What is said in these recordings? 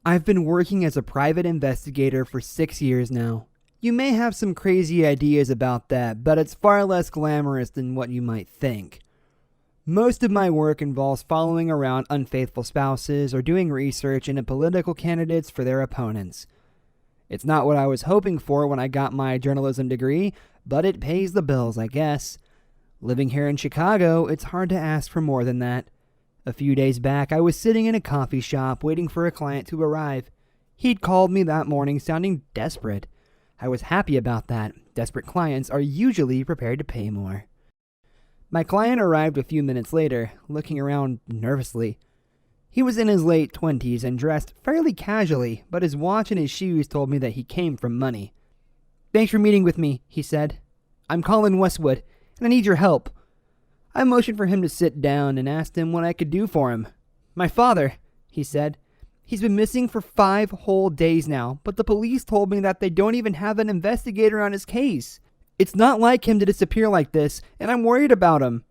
I've been working as a private investigator for 6 years now. You may have some crazy ideas about that, but it's far less glamorous than what you might think. Most of my work involves following around unfaithful spouses or doing research into political candidates for their opponents. It's not what I was hoping for when I got my journalism degree, but it pays the bills, I guess. Living here in Chicago, it's hard to ask for more than that. A few days back, I was sitting in a coffee shop waiting for a client to arrive. He'd called me that morning sounding desperate. I was happy about that. Desperate clients are usually prepared to pay more. My client arrived a few minutes later, looking around nervously. He was in his late 20s and dressed fairly casually, but his watch and his shoes told me that he came from money. "Thanks for meeting with me," he said. "I'm Colin Westwood, and I need your help." I motioned for him to sit down and asked him what I could do for him. "My father," he said. "He's been missing for 5 whole days now, but the police told me that they don't even have an investigator on his case. It's not like him to disappear like this, and I'm worried about him."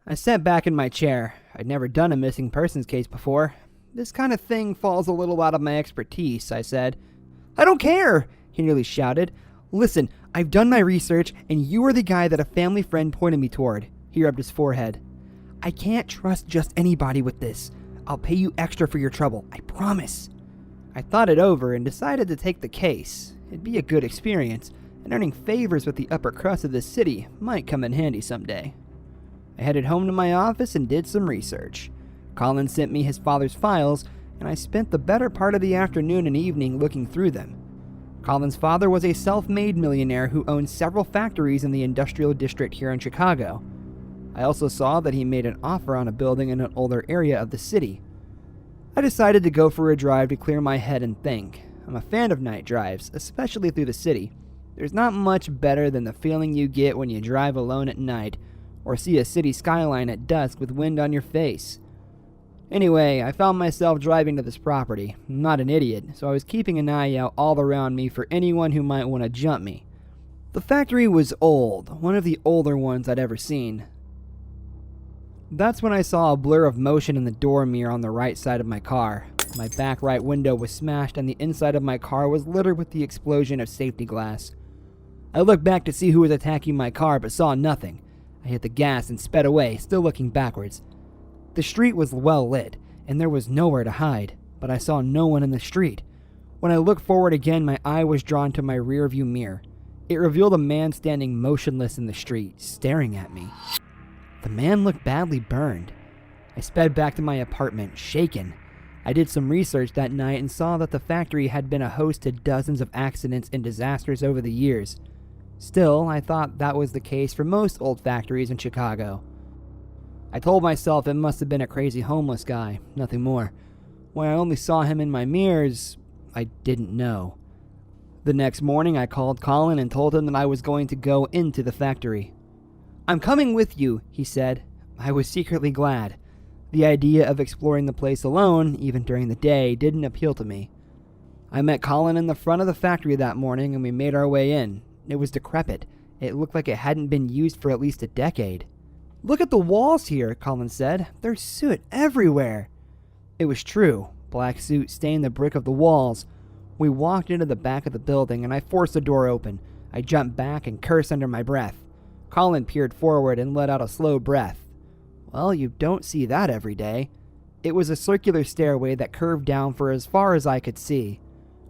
I sat back in my chair. I'd never done a missing persons case before. "This kind of thing falls a little out of my expertise," I said. "I don't care," he nearly shouted. "Listen, I've done my research, and you are the guy that a family friend pointed me toward." He rubbed his forehead. "I can't trust just anybody with this. I'll pay you extra for your trouble, I promise." I thought it over and decided to take the case. It'd be a good experience, and earning favors with the upper crust of this city might come in handy someday. I headed home to my office and did some research. Colin sent me his father's files, and I spent the better part of the afternoon and evening looking through them. Colin's father was a self-made millionaire who owned several factories in the industrial district here in Chicago. I also saw that he made an offer on a building in an older area of the city. I decided to go for a drive to clear my head and think. I'm a fan of night drives, especially through the city. There's not much better than the feeling you get when you drive alone at night, or see a city skyline at dusk with wind on your face. Anyway, I found myself driving to this property. I'm not an idiot, so I was keeping an eye out all around me for anyone who might want to jump me. The factory was old, one of the older ones I'd ever seen. That's when I saw a blur of motion in the door mirror on the right side of my car. My back right window was smashed and the inside of my car was littered with the explosion of safety glass. I looked back to see who was attacking my car but saw nothing. I hit the gas and sped away, still looking backwards. The street was well lit, and there was nowhere to hide, but I saw no one in the street. When I looked forward again, my eye was drawn to my rearview mirror. It revealed a man standing motionless in the street, staring at me. The man looked badly burned. I sped back to my apartment, shaken. I did some research that night and saw that the factory had been a host to dozens of accidents and disasters over the years. Still, I thought that was the case for most old factories in Chicago. I told myself it must have been a crazy homeless guy, nothing more. When I only saw him in my mirrors, I didn't know. The next morning I called Colin and told him that I was going to go into the factory. "I'm coming with you," he said. I was secretly glad. The idea of exploring the place alone, even during the day, didn't appeal to me. I met Colin in the front of the factory that morning and we made our way in. It was decrepit. It looked like it hadn't been used for at least a decade. "Look at the walls here," Colin said. "There's soot everywhere." It was true. Black soot stained the brick of the walls. We walked into the back of the building and I forced the door open. I jumped back and cursed under my breath. Colin peered forward and let out a slow breath. Well, you don't see that every day. It was a circular stairway that curved down for as far as I could see.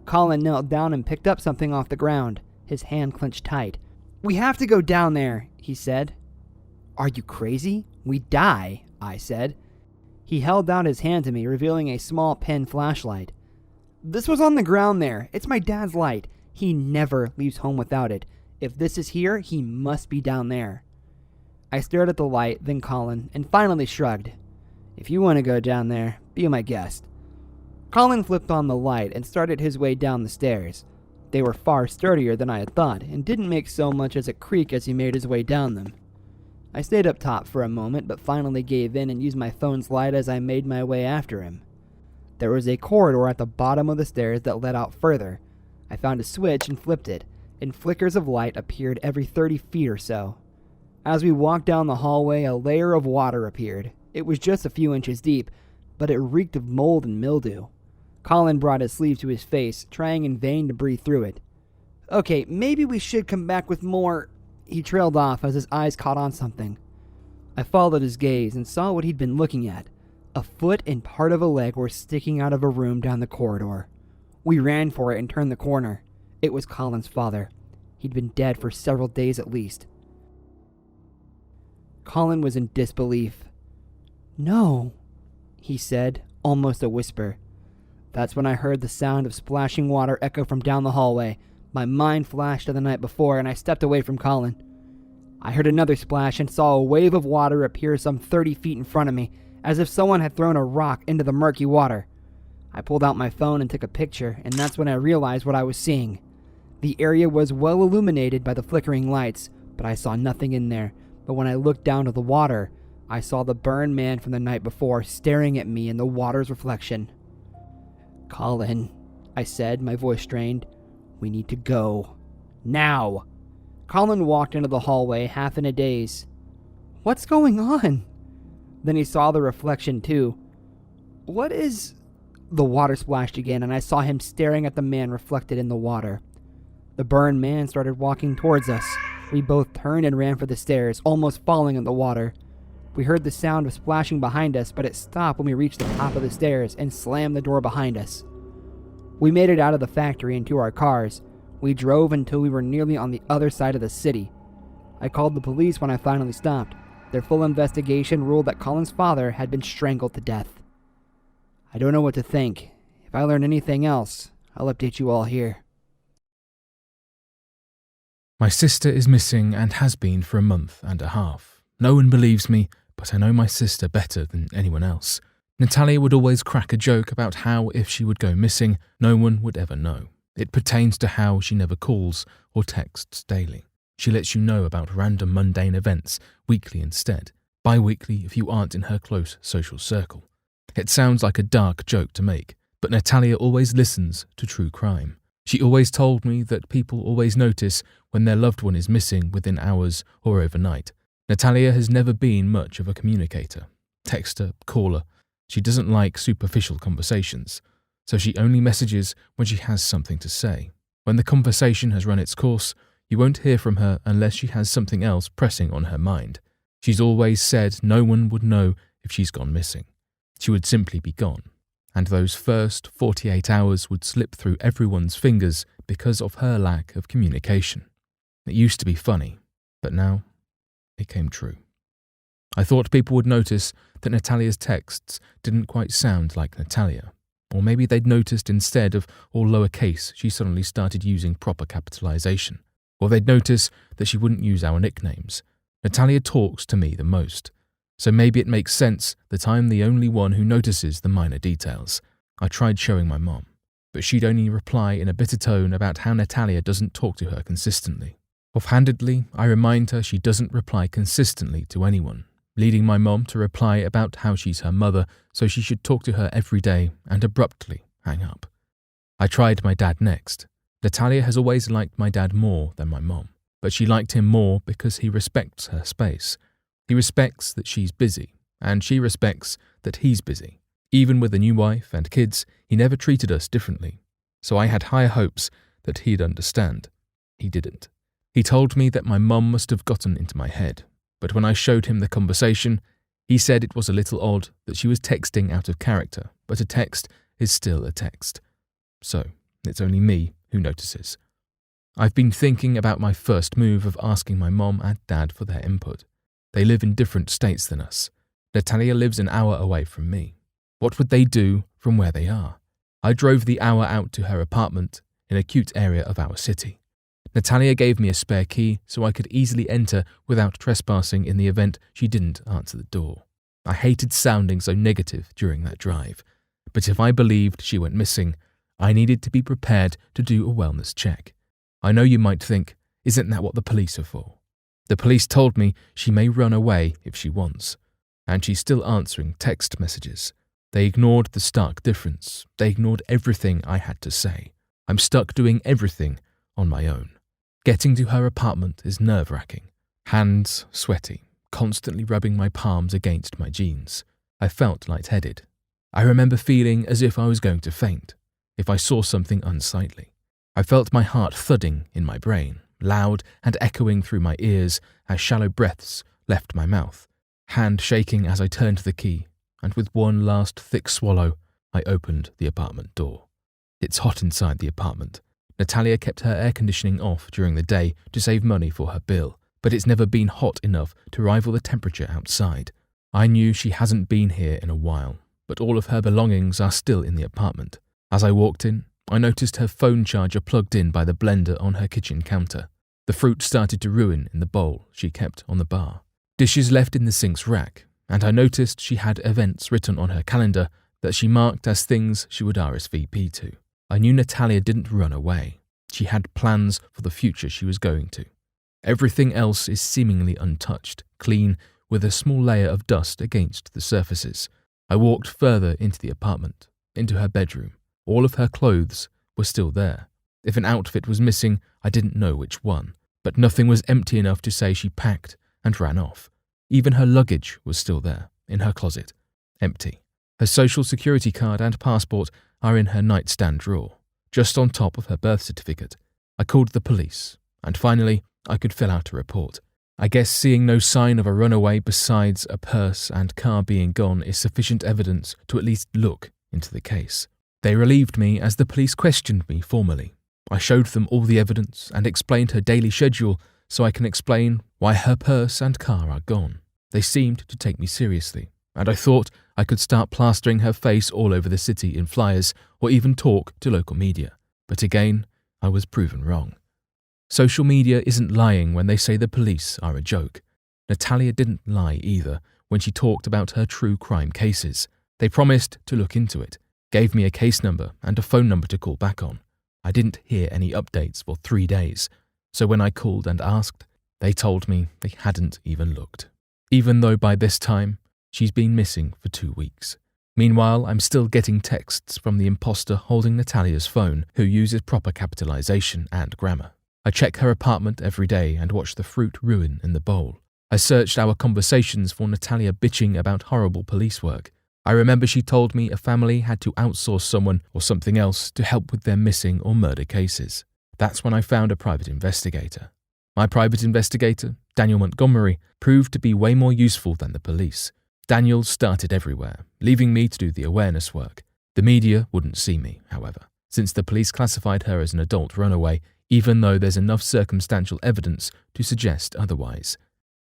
Colin knelt down and picked up something off the ground. His hand clenched tight. "We have to go down there," he said. "Are you crazy? We die," I said. He held out his hand to me, revealing a small pen flashlight. "This was on the ground there. It's my dad's light. He never leaves home without it. If this is here, he must be down there." I stared at the light, then Colin, and finally shrugged. "If you want to go down there, be my guest." Colin flipped on the light and started his way down the stairs. They were far sturdier than I had thought, and didn't make so much as a creak as he made his way down them. I stayed up top for a moment, but finally gave in and used my phone's light as I made my way after him. There was a corridor at the bottom of the stairs that led out further. I found a switch and flipped it, and flickers of light appeared every 30 feet or so. As we walked down the hallway, a layer of water appeared. It was just a few inches deep, but it reeked of mold and mildew. Colin brought his sleeve to his face, trying in vain to breathe through it. Okay, maybe we should come back with more. He trailed off as his eyes caught on something. I followed his gaze and saw what he'd been looking at. A foot and part of a leg were sticking out of a room down the corridor. We ran for it and turned the corner. It was Colin's father. He'd been dead for several days at least. Colin was in disbelief. "No," he said, almost a whisper. That's when I heard the sound of splashing water echo from down the hallway. My mind flashed to the night before, and I stepped away from Colin. I heard another splash and saw a wave of water appear some 30 feet in front of me, as if someone had thrown a rock into the murky water. I pulled out my phone and took a picture, and that's when I realized what I was seeing. The area was well illuminated by the flickering lights, but I saw nothing in there. But when I looked down to the water, I saw the burned man from the night before staring at me in the water's reflection. "Colin," I said, my voice strained, "we need to go. Now." Colin walked into the hallway, half in a daze. "What's going on?" Then he saw the reflection too. "What is—" The water splashed again, and I saw him staring at the man reflected in the water. The burned man started walking towards us. We both turned and ran for the stairs, almost falling in the water. We heard the sound of splashing behind us, but it stopped when we reached the top of the stairs and slammed the door behind us. We made it out of the factory and to our cars. We drove until we were nearly on the other side of the city. I called the police when I finally stopped. Their full investigation ruled that Colin's father had been strangled to death. I don't know what to think. If I learn anything else, I'll update you all here. My sister is missing and has been for a month and a half. No one believes me, but I know my sister better than anyone else. Natalia would always crack a joke about how if she would go missing, no one would ever know. It pertains to how she never calls or texts daily. She lets you know about random mundane events weekly instead, bi-weekly if you aren't in her close social circle. It sounds like a dark joke to make, but Natalia always listens to true crime. She always told me that people always notice when their loved one is missing within hours or overnight. Natalia has never been much of a communicator. Texter, caller. She doesn't like superficial conversations, so she only messages when she has something to say. When the conversation has run its course, you won't hear from her unless she has something else pressing on her mind. She's always said no one would know if she's gone missing. She would simply be gone. And those first 48 hours would slip through everyone's fingers because of her lack of communication. It used to be funny, but now it came true. I thought people would notice that Natalia's texts didn't quite sound like Natalia, or maybe they'd noticed instead of all lowercase she suddenly started using proper capitalization, or they'd notice that she wouldn't use our nicknames. Natalia talks to me the most. So maybe it makes sense that I'm the only one who notices the minor details. I tried showing my mom, but she'd only reply in a bitter tone about how Natalia doesn't talk to her consistently. Offhandedly, I remind her she doesn't reply consistently to anyone, leading my mom to reply about how she's her mother, so she should talk to her every day and abruptly hang up. I tried my dad next. Natalia has always liked my dad more than my mom, but she liked him more because he respects her space. He respects that she's busy, and she respects that he's busy. Even with a new wife and kids, he never treated us differently. So I had higher hopes that he'd understand. He didn't. He told me that my mum must have gotten into my head, but when I showed him the conversation, he said it was a little odd that she was texting out of character, but a text is still a text. So it's only me who notices. I've been thinking about my first move of asking my mom and dad for their input. They live in different states than us. Natalia lives an hour away from me. What would they do from where they are? I drove the hour out to her apartment in a cute area of our city. Natalia gave me a spare key so I could easily enter without trespassing in the event she didn't answer the door. I hated sounding so negative during that drive, but if I believed she went missing, I needed to be prepared to do a wellness check. I know you might think, isn't that what the police are for? The police told me she may run away if she wants, and she's still answering text messages. They ignored the stark difference. They ignored everything I had to say. I'm stuck doing everything on my own. Getting to her apartment is nerve-wracking. Hands sweaty, constantly rubbing my palms against my jeans. I felt lightheaded. I remember feeling as if I was going to faint. if I saw something unsightly. I felt my heart thudding in my brain, loud and echoing through my ears as shallow breaths left my mouth, hand shaking as I turned the key, and with one last thick swallow, I opened the apartment door. It's hot inside the apartment. Natalia kept her air conditioning off during the day to save money for her bill, but it's never been hot enough to rival the temperature outside. I knew she hasn't been here in a while, but all of her belongings are still in the apartment. As I walked in, I noticed her phone charger plugged in by the blender on her kitchen counter. The fruit started to ruin in the bowl she kept on the bar. Dishes left in the sink's rack, and I noticed she had events written on her calendar that she marked as things she would RSVP to. I knew Natalia didn't run away. She had plans for the future she was going to. Everything else is seemingly untouched, clean, with a small layer of dust against the surfaces. I walked further into the apartment, into her bedroom. All of her clothes were still there. If an outfit was missing, I didn't know which one, but nothing was empty enough to say she packed and ran off. Even her luggage was still there, in her closet, empty. Her social security card and passport are in her nightstand drawer, just on top of her birth certificate. I called the police, and finally I could fill out a report. I guess seeing no sign of a runaway besides a purse and car being gone is sufficient evidence to at least look into the case. They relieved me as the police questioned me formally. I showed them all the evidence and explained her daily schedule so I can explain why her purse and car are gone. They seemed to take me seriously, and I thought I could start plastering her face all over the city in flyers or even talk to local media. But again, I was proven wrong. Social media isn't lying when they say the police are a joke. Natalia didn't lie either when she talked about her true crime cases. They promised to look into it, gave me a case number and a phone number to call back on. I didn't hear any updates for 3 days, so when I called and asked, they told me they hadn't even looked. Even though by this time, she's been missing for 2 weeks. Meanwhile, I'm still getting texts from the imposter holding Natalia's phone, who uses proper capitalization and grammar. I check her apartment every day and watch the fruit ruin in the bowl. I searched our conversations for Natalia bitching about horrible police work. I remember she told me a family had to outsource someone or something else to help with their missing or murder cases. That's when I found a private investigator. My private investigator, Daniel Montgomery, proved to be way more useful than the police. Daniel started everywhere, leaving me to do the awareness work. The media wouldn't see me, however, since the police classified her as an adult runaway, even though there's enough circumstantial evidence to suggest otherwise.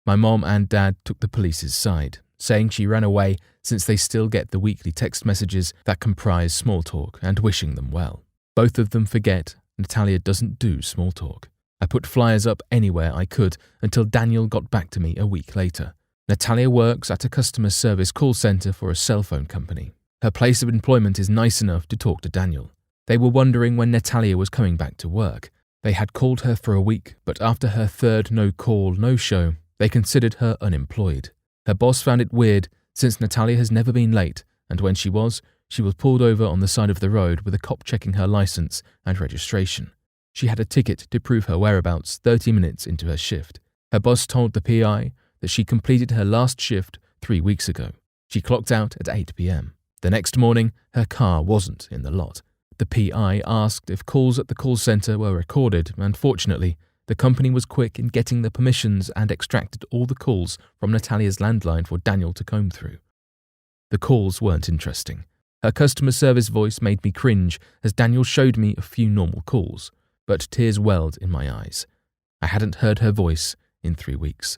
My mom and dad took the police's side, saying she ran away since they still get the weekly text messages that comprise small talk and wishing them well. Both of them forget Natalia doesn't do small talk. I put flyers up anywhere I could until Daniel got back to me a week later. Natalia works at a customer service call center for a cell phone company. Her place of employment is nice enough to talk to Daniel. They were wondering when Natalia was coming back to work. They had called her for a week, but after her third no-call, no-show, they considered her unemployed. Her boss found it weird since Natalia has never been late, and when she was pulled over on the side of the road with a cop checking her license and registration. She had a ticket to prove her whereabouts 30 minutes into her shift. Her boss told the PI that she completed her last shift 3 weeks ago. She clocked out at 8 p.m. The next morning, her car wasn't in the lot. The PI asked if calls at the call center were recorded, and fortunately, the company was quick in getting the permissions and extracted all the calls from Natalia's landline for Daniel to comb through. The calls weren't interesting. Her customer service voice made me cringe as Daniel showed me a few normal calls, but tears welled in my eyes. I hadn't heard her voice in 3 weeks.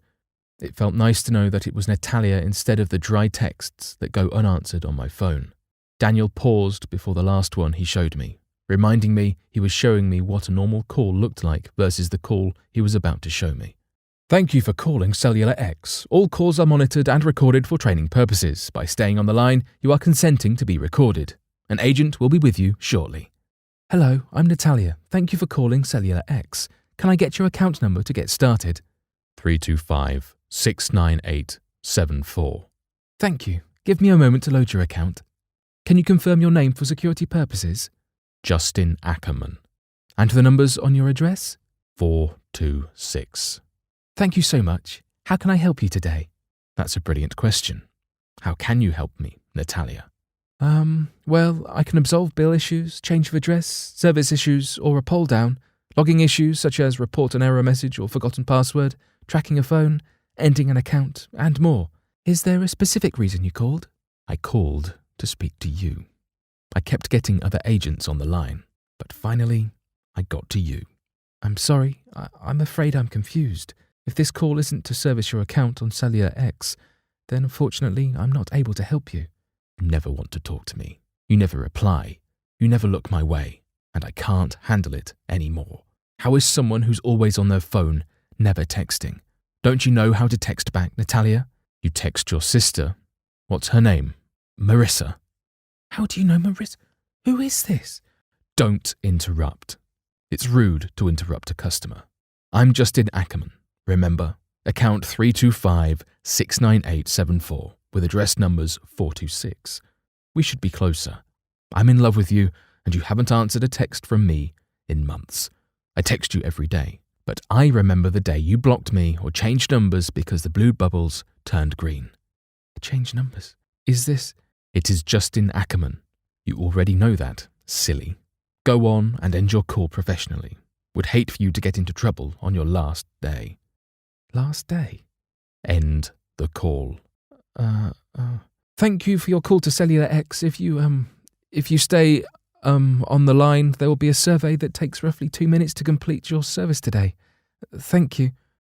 It felt nice to know that it was Natalia instead of the dry texts that go unanswered on my phone. Daniel paused before the last one he showed me, reminding me he was showing me what a normal call looked like versus the call he was about to show me. Thank you for calling Cellular X. All calls are monitored and recorded for training purposes. By staying on the line, you are consenting to be recorded. An agent will be with you shortly. Hello, I'm Natalia. Thank you for calling Cellular X. Can I get your account number to get started? 325-698-74. Thank you. Give me a moment to load your account. Can you confirm your name for security purposes? Justin Ackerman. And the numbers on your address? 426. Thank you so much. How can I help you today? That's a brilliant question. How can you help me, Natalia? Well, I can absolve bill issues, change of address, service issues, or a poll down, logging issues such as report an error message or forgotten password, tracking a phone, ending an account, and more. Is there a specific reason you called? I called to speak to you. I kept getting other agents on the line, but finally, I got to you. I'm sorry, I'm afraid I'm confused. If this call isn't to service your account on Cellular X, then unfortunately I'm not able to help you. You never want to talk to me. You never reply. You never look my way, and I can't handle it anymore. How is someone who's always on their phone never texting? Don't you know how to text back, Natalia? You text your sister. What's her name? Marissa. How do you know Marissa? Who is this? Don't interrupt. It's rude to interrupt a customer. I'm Justin Ackerman, remember? Account 325-69874 with address numbers 426. We should be closer. I'm in love with you and you haven't answered a text from me in months. I text you every day, but I remember the day you blocked me or changed numbers because the blue bubbles turned green. Change numbers? Is this? It is Justin Ackerman. You already know that, silly. Go on and end your call professionally. Would hate for you to get into trouble on your last day. Last day? End the call. Thank you for your call to Cellular X. If you stay, on the line, there will be a survey that takes roughly 2 minutes to complete your service today. Thank you.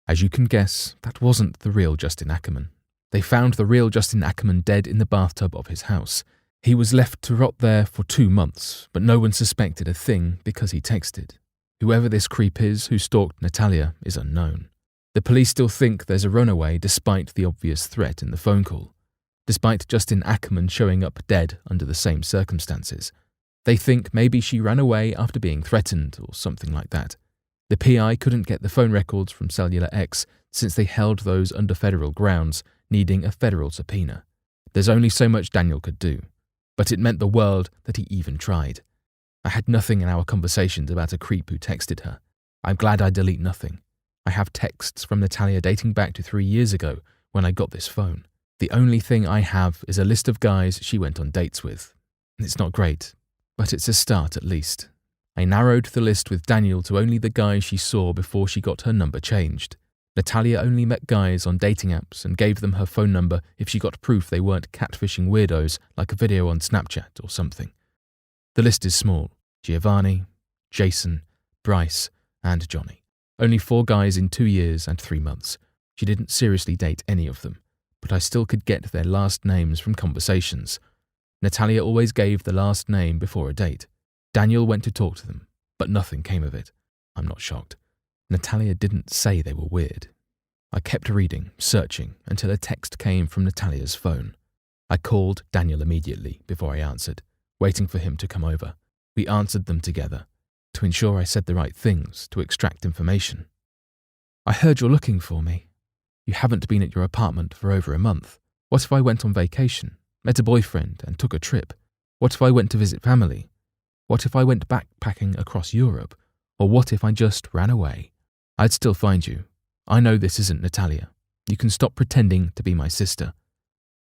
As you can guess, that wasn't the real Justin Ackerman. They found the real Justin Ackerman dead in the bathtub of his house. He was left to rot there for 2 months, but no one suspected a thing because he texted. Whoever this creep is who stalked Natalia is unknown. The police still think there's a runaway despite the obvious threat in the phone call, despite Justin Ackerman showing up dead under the same circumstances. They think maybe she ran away after being threatened or something like that. The PI couldn't get the phone records from Cellular X since they held those under federal grounds, needing a federal subpoena. There's only so much Daniel could do, but it meant the world that he even tried. I had nothing in our conversations about a creep who texted her. I'm glad I delete nothing. I have texts from Natalia dating back to 3 years ago when I got this phone. The only thing I have is a list of guys she went on dates with. It's not great, but it's a start at least. I narrowed the list with Daniel to only the guys she saw before she got her number changed. Natalia only met guys on dating apps and gave them her phone number if she got proof they weren't catfishing weirdos like a video on Snapchat or something. The list is small. Giovanni, Jason, Bryce, and Johnny. Only 4 guys in 2 years and 3 months. She didn't seriously date any of them, but I still could get their last names from conversations. Natalia always gave the last name before a date. Daniel went to talk to them, but nothing came of it. I'm not shocked. Natalia didn't say they were weird. I kept reading, searching, until a text came from Natalia's phone. I called Daniel immediately before I answered, waiting for him to come over. We answered them together, to ensure I said the right things, to extract information. I heard you're looking for me. You haven't been at your apartment for over a month. What if I went on vacation, met a boyfriend, and took a trip? What if I went to visit family? What if I went backpacking across Europe? Or what if I just ran away? I'd still find you. I know this isn't Natalia. You can stop pretending to be my sister.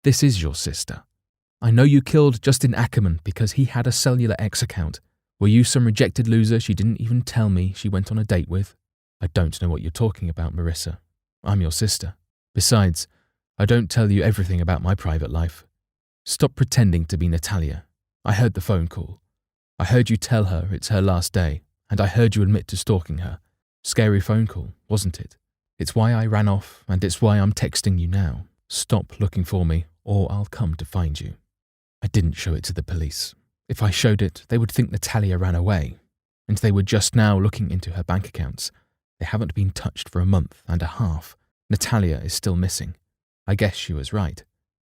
This is your sister. I know you killed Justin Ackerman because he had a Cellular X account. Were you some rejected loser she didn't even tell me she went on a date with? I don't know what you're talking about, Marissa. I'm your sister. Besides, I don't tell you everything about my private life. Stop pretending to be Natalia. I heard the phone call. I heard you tell her it's her last day, and I heard you admit to stalking her. Scary phone call, wasn't it? It's why I ran off, and it's why I'm texting you now. Stop looking for me, or I'll come to find you. I didn't show it to the police. If I showed it, they would think Natalia ran away, and they were just now looking into her bank accounts. They haven't been touched for a month and a half. Natalia is still missing. I guess she was right.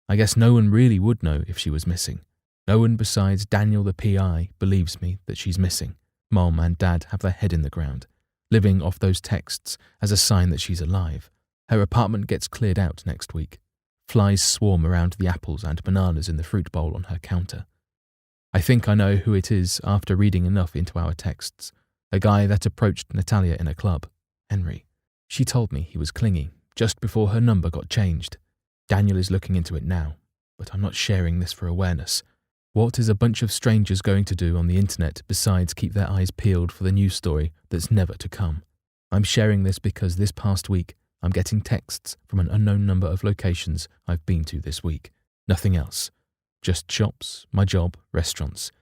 I guess no one really would know if she was missing. No one besides Daniel the PI believes me that she's missing. Mom and Dad have their head in the ground, living off those texts as a sign that she's alive. Her apartment gets cleared out next week. Flies swarm around the apples and bananas in the fruit bowl on her counter. I think I know who it is after reading enough into our texts. A guy that approached Natalia in a club, Henry. She told me he was clingy just before her number got changed. Daniel is looking into it now, but I'm not sharing this for awareness. What is a bunch of strangers going to do on the internet besides keep their eyes peeled for the news story that's never to come? I'm sharing this because this past week I'm getting texts from an unknown number of locations I've been to this week. Nothing else. Just shops, my job, restaurants.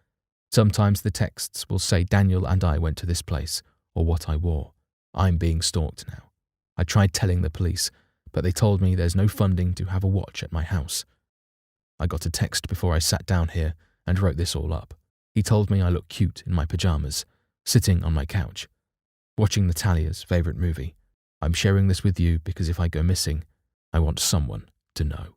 Sometimes the texts will say Daniel and I went to this place, or what I wore. I'm being stalked now. I tried telling the police, but they told me there's no funding to have a watch at my house. I got a text before I sat down here and wrote this all up. He told me I look cute in my pajamas, sitting on my couch, watching Natalia's favourite movie. I'm sharing this with you because if I go missing, I want someone to know.